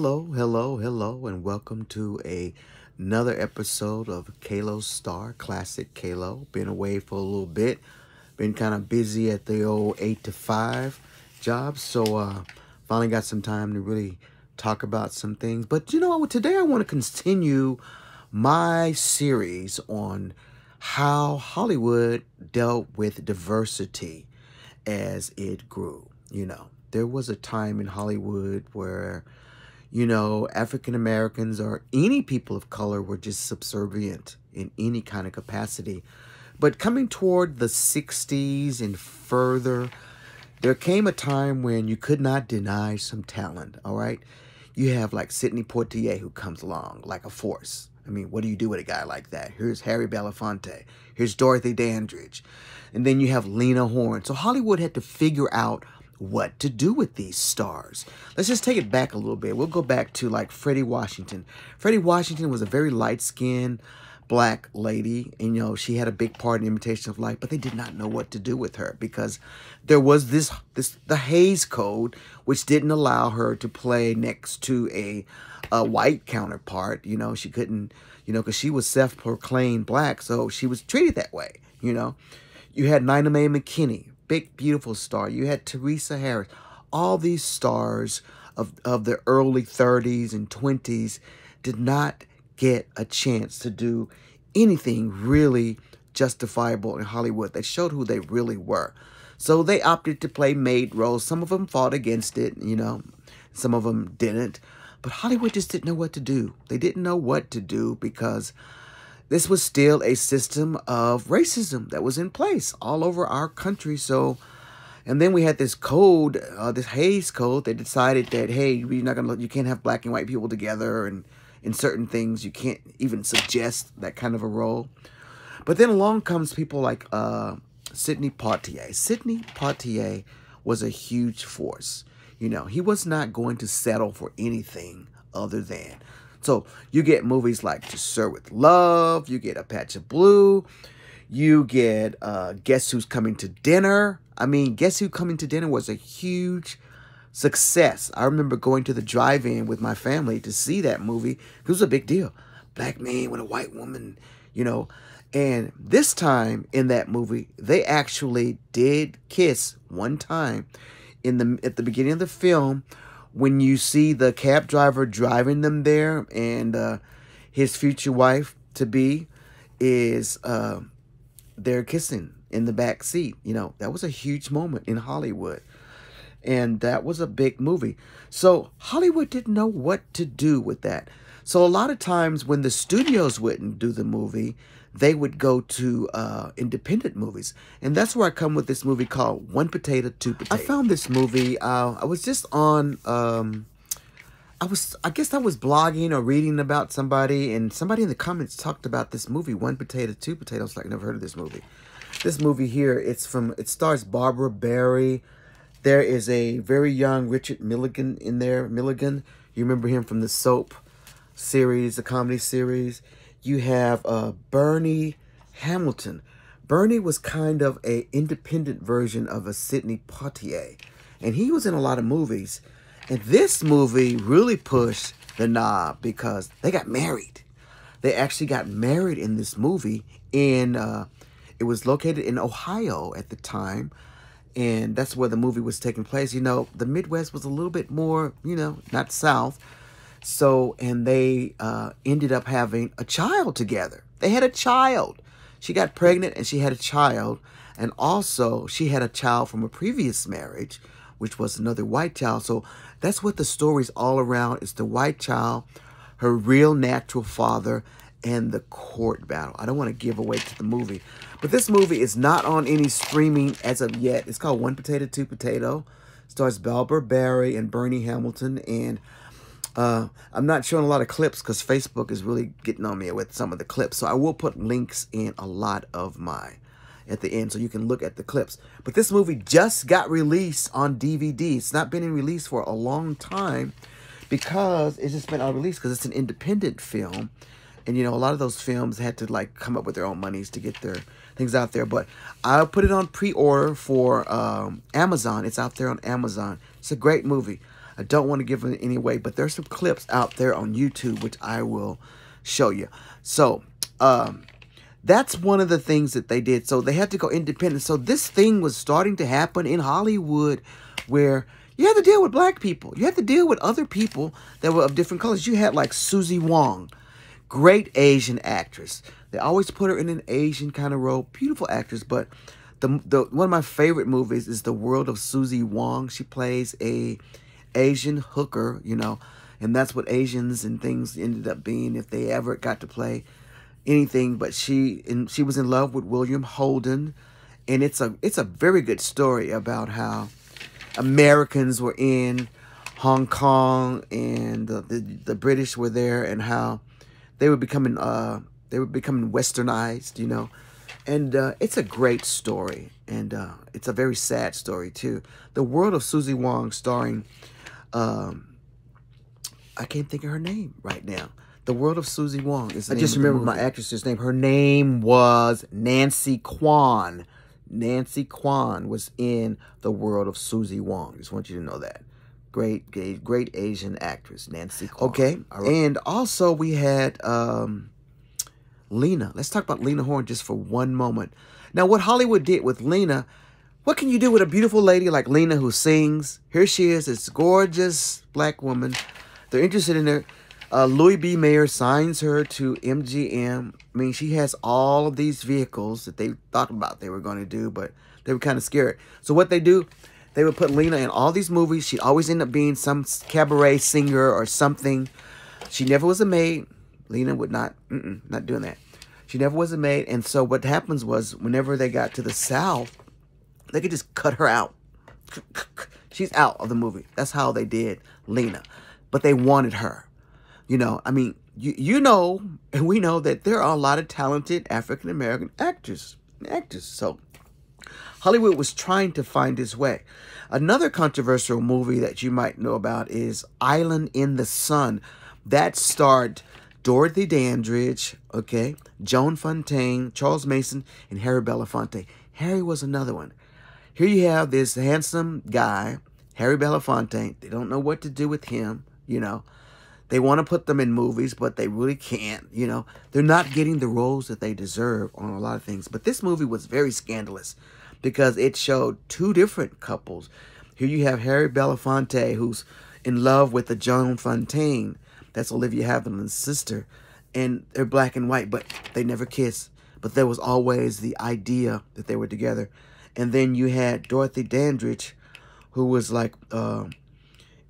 Hello, and welcome to another episode of Kalo's Star, Classic Kalo. Been away for a little bit. Been kind of busy at the old 8 to 5 job, so finally got some time to really talk about some things. But you know what? Today I want to continue my series on how Hollywood dealt with diversity as it grew. You know, there was a time in Hollywood where, you know, African Americans or any people of color were just subservient in any kind of capacity. But coming toward the 60s and further, there came a time when you could not deny some talent, all right? You have like Sidney Poitier who comes along like a force. I mean, what do you do with a guy like that? Here's Harry Belafonte. Here's Dorothy Dandridge. And then you have Lena Horne. So Hollywood had to figure out what to do with these stars. Let's just take it back a little bit. We'll go back to like Fredi Washington. Fredi Washington was a very light-skinned black lady, and you know, she had a big part in Imitation of Life, but they did not know what to do with her because there was the Hays Code, which didn't allow her to play next to a white counterpart. You know, she couldn't, you know, because she was self-proclaimed black, so she was treated that way. You know, you had Mac McKinney, big, beautiful star. You had Teresa Harris. All these stars of the early 30s and 20s did not get a chance to do anything really justifiable in Hollywood that showed who they really were. So they opted to play maid roles. Some of them fought against it, you know. Some of them didn't. But Hollywood just didn't know what to do. They didn't know what to do because this was still a system of racism that was in place all over our country. So, and then we had this code, this Hays Code, that decided that, hey, you can't have black and white people together, and in certain things you can't even suggest that kind of a role. But then along comes people like Sidney Poitier. Sidney Poitier was a huge force. You know, he was not going to settle for anything other than. So you get movies like To Sir with Love, you get A Patch of Blue, you get Guess Who's Coming to Dinner. I mean, Guess Who's Coming to Dinner was a huge success. I remember going to the drive-in with my family to see that movie. It was a big deal. Black man with a white woman, you know. And this time in that movie, they actually did kiss one time at the beginning of the film, when you see the cab driver driving them there, and his future wife to be is they're kissing in the back seat. You know, that was a huge moment in Hollywood. And that was a big movie. So Hollywood didn't know what to do with that. So a lot of times when the studios wouldn't do the movie, they would go to independent movies. And that's where I come with this movie called One Potato, Two Potatoes. I found this movie, I was just on, I guess I was blogging or reading about somebody, and somebody in the comments talked about this movie, One Potato, Two Potatoes. Like, never heard of this movie. This movie here, it stars Barbara Barry. There is a very young Richard Milligan in there. Milligan, you remember him from the soap series, the comedy series. You have Bernie Hamilton. Bernie was kind of an independent version of a Sidney Poitier. And he was in a lot of movies. And this movie really pushed the knob because they got married. They actually got married in this movie. And it was located in Ohio at the time. And that's where the movie was taking place. You know, the Midwest was a little bit more, you know, not South. So, and they ended up having a child together. They had a child. She got pregnant and she had a child. And also, she had a child from a previous marriage, which was another white child. So, that's what the story's all around. It's the white child, her real natural father, and the court battle. I don't want to give away to the movie. But this movie is not on any streaming as of yet. It's called One Potato, Two Potato. Stars Barbara Barry and Bernie Hamilton. And I'm not showing a lot of clips because Facebook is really getting on me with some of the clips. So I will put links in a lot of at the end so you can look at the clips. But this movie just got released on DVD. It's not been in release for a long time because it's just been on release because it's an independent film. And, you know, a lot of those films had to, like, come up with their own monies to get their things out there. But I'll put it on pre-order for Amazon. It's out there on Amazon. It's a great movie. I don't want to give it any away, but there's some clips out there on YouTube which I will show you. So that's one of the things that they did. So they had to go independent. So this thing was starting to happen in Hollywood where you had to deal with black people. You had to deal with other people that were of different colors. You had like Susie Wong, great Asian actress. They always put her in an Asian kind of role. Beautiful actress. But the one of my favorite movies is The World of Susie Wong. She plays a Asian hooker, you know. And that's what Asians and things ended up being if they ever got to play anything. But she was in love with William Holden. And it's a very good story about how Americans were in Hong Kong and the British were there, and how they were becoming westernized, you know. And it's a great story, and it's a very sad story too. The World of Susie Wong, starring I can't think of her name right now. The World of Susie Wong is the name. I just remember my actress's name. Her name was Nancy Kwan. Nancy Kwan was in The World of Susie Wong. Just want you to know that. Great Asian actress, Nancy Kwan. Okay, and also we had Lena. Let's talk about Lena Horne just for one moment. Now, what Hollywood did with Lena, what can you do with a beautiful lady like Lena who sings? Here she is, this gorgeous black woman. They're interested in her. Louis B. Mayer signs her to MGM. I mean, she has all of these vehicles that they thought about they were going to do, but they were kind of scared. So what they do, they would put Lena in all these movies. She'd always end up being some cabaret singer or something. She never was a maid. Lena would not doing that. She never was a maid. And so what happens was, whenever they got to the South, they could just cut her out. She's out of the movie. That's how they did Lena. But they wanted her. You know, I mean, you know, and we know that there are a lot of talented African-American actors and actors. So Hollywood was trying to find its way. Another controversial movie that you might know about is Island in the Sun. That starred Dorothy Dandridge, okay, Joan Fontaine, Charles Mason, and Harry Belafonte. Harry was another one. Here you have this handsome guy, Harry Belafonte. They don't know what to do with him, you know. They want to put them in movies, but they really can't, you know. They're not getting the roles that they deserve on a lot of things. But this movie was very scandalous because it showed two different couples. Here you have Harry Belafonte, who's in love with the Joan Fontaine. That's Olivia Havilland's sister. And they're black and white, but they never kiss. But there was always the idea that they were together. And then you had Dorothy Dandridge, who was like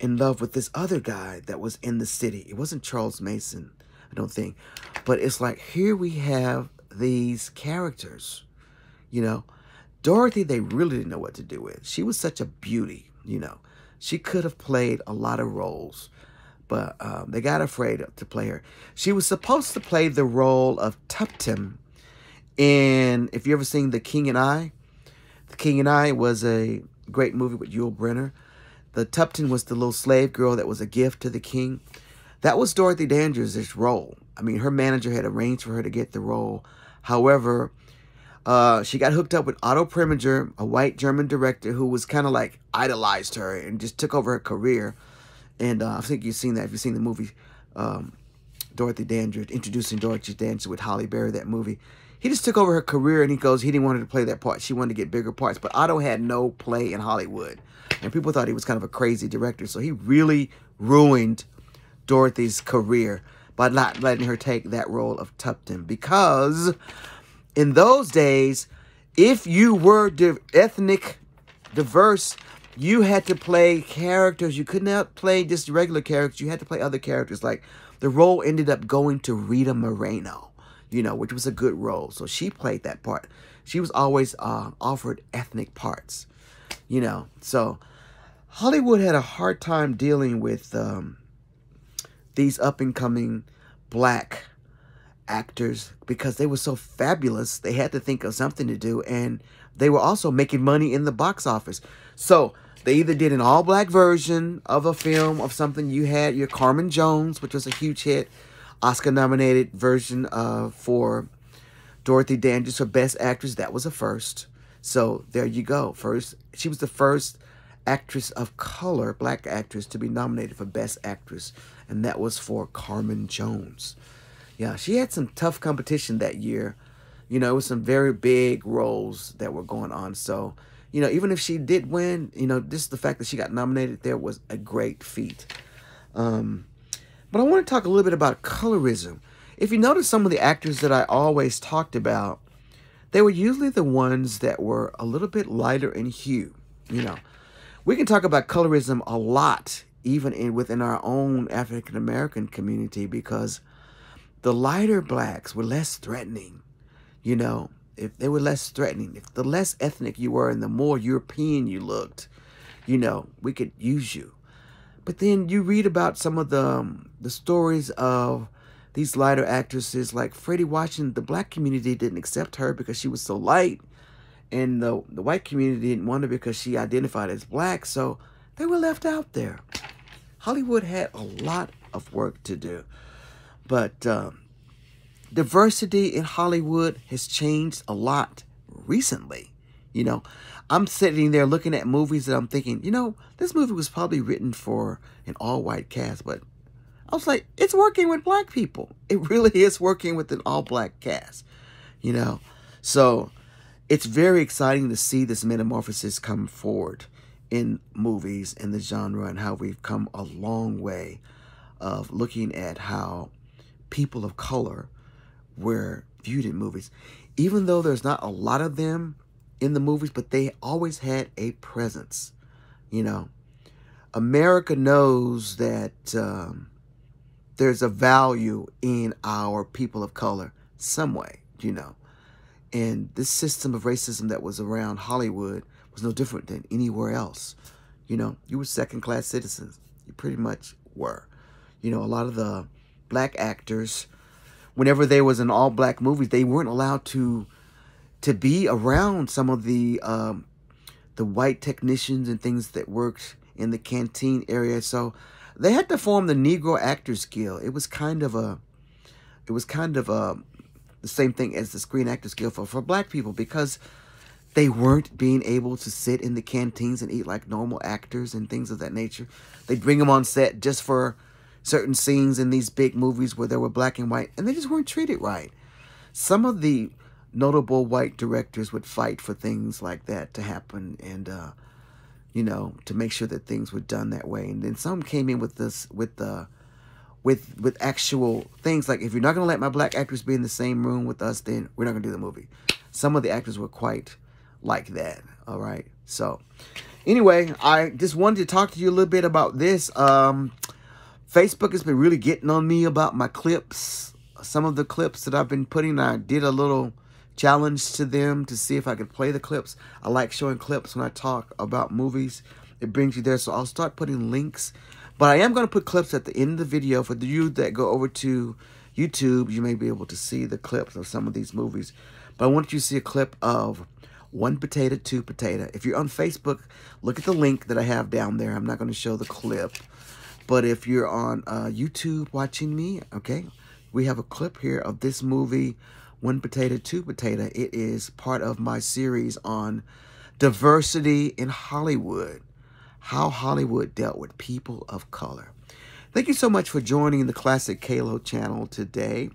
in love with this other guy that was in the city. It wasn't Charles Mason, I don't think. But it's like, here we have these characters, you know. Dorothy, they really didn't know what to do with. She was such a beauty, you know. She could have played a lot of roles, but they got afraid to play her. She was supposed to play the role of Tuptim in, if you ever seen The King and I. The King and I was a great movie with Yul Brynner. The Tuptim was the little slave girl that was a gift to the king. That was Dorothy Dandridge's role. I mean, her manager had arranged for her to get the role. However, she got hooked up with Otto Preminger, a white German director who was kind of like idolized her and just took over her career. And I think you've seen that if you've seen the movie Dorothy Dandridge, Introducing Dorothy Dandridge with Halle Berry, that movie. He just took over her career, and he didn't want her to play that part. She wanted to get bigger parts. But Otto had no play in Hollywood. And people thought he was kind of a crazy director. So he really ruined Dorothy's career by not letting her take that role of Tuptim. Because in those days, if you were ethnic diverse, you had to play characters. You could not play just regular characters. You had to play other characters. Like, the role ended up going to Rita Moreno, you know, which was a good role. So she played that part. She was always offered ethnic parts, you know. So Hollywood had a hard time dealing with these up-and-coming black actors because they were so fabulous. They had to think of something to do, and they were also making money in the box office. So they either did an all-black version of a film of something. You had your Carmen Jones, which was a huge hit, Oscar-nominated version for Dorothy Dandridge for Best Actress. That was a first. So there you go. First, she was the first actress of color, black actress, to be nominated for Best Actress, and that was for Carmen Jones. Yeah, she had some tough competition that year. You know, it was some very big roles that were going on. So, you know, even if she did win, you know, just the fact that she got nominated there was a great feat. But I want to talk a little bit about colorism. If you notice, some of the actors that I always talked about, they were usually the ones that were a little bit lighter in hue. You know, we can talk about colorism a lot, even within our own African American community, because the lighter blacks were less threatening. You know, if they were less threatening, if the less ethnic you were and the more European you looked, you know, we could use you. But then you read about some of the stories of these lighter actresses like Fredi Washington. The black community didn't accept her because she was so light, and the white community didn't want her because she identified as black, so they were left out there. Hollywood had a lot of work to do. But diversity in Hollywood has changed a lot recently. You know, I'm sitting there looking at movies that I'm thinking, you know, this movie was probably written for an all-white cast, but I was like, it's working with black people. It really is working with an all-black cast, you know. So it's very exciting to see this metamorphosis come forward in movies and the genre, and how we've come a long way of looking at how people of color were viewed in movies. Even though there's not a lot of them in the movies, but they always had a presence. You know, America knows that there's a value in our people of color some way, you know. And this system of racism that was around Hollywood was no different than anywhere else. You know, you were second-class citizens. You pretty much were. You know, a lot of the black actors, whenever there was an all-black movie, they weren't allowed to be around some of the white technicians and things that worked in the canteen area. So they had to form the Negro Actors Guild. It was kind of the same thing as the Screen Actors Guild for black people, because they weren't being able to sit in the canteens and eat like normal actors and things of that nature. They'd bring them on set just for certain scenes in these big movies where they were black and white, and they just weren't treated right. Some of the notable white directors would fight for things like that to happen, and you know, to make sure that things were done that way. And then some came in with this, with actual things like, if you're not going to let my black actors be in the same room with us, then we're not going to do the movie. Some of the actors were quite like that. All right. So anyway, I just wanted to talk to you a little bit about this. Facebook has been really getting on me about my clips. Some of the clips that I've been putting, I did a little challenge to them to see if I could play the clips. I like showing clips when I talk about movies. It brings you there. So I'll start putting links. But I am going to put clips at the end of the video. For you that go over to YouTube, you may be able to see the clips of some of these movies. But I want you to see a clip of One Potato, Two Potato. If you're on Facebook, look at the link that I have down there. I'm not going to show the clip. But if you're on YouTube watching me, okay, we have a clip here of this movie, One Potato, Two Potato. It is part of my series on diversity in Hollywood, how Hollywood dealt with people of color. Thank you so much for joining the Classic Kalo channel today.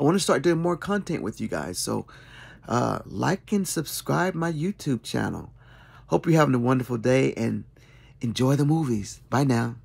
I want to start doing more content with you guys, so like and subscribe my YouTube channel. Hope you're having a wonderful day and enjoy the movies. Bye now.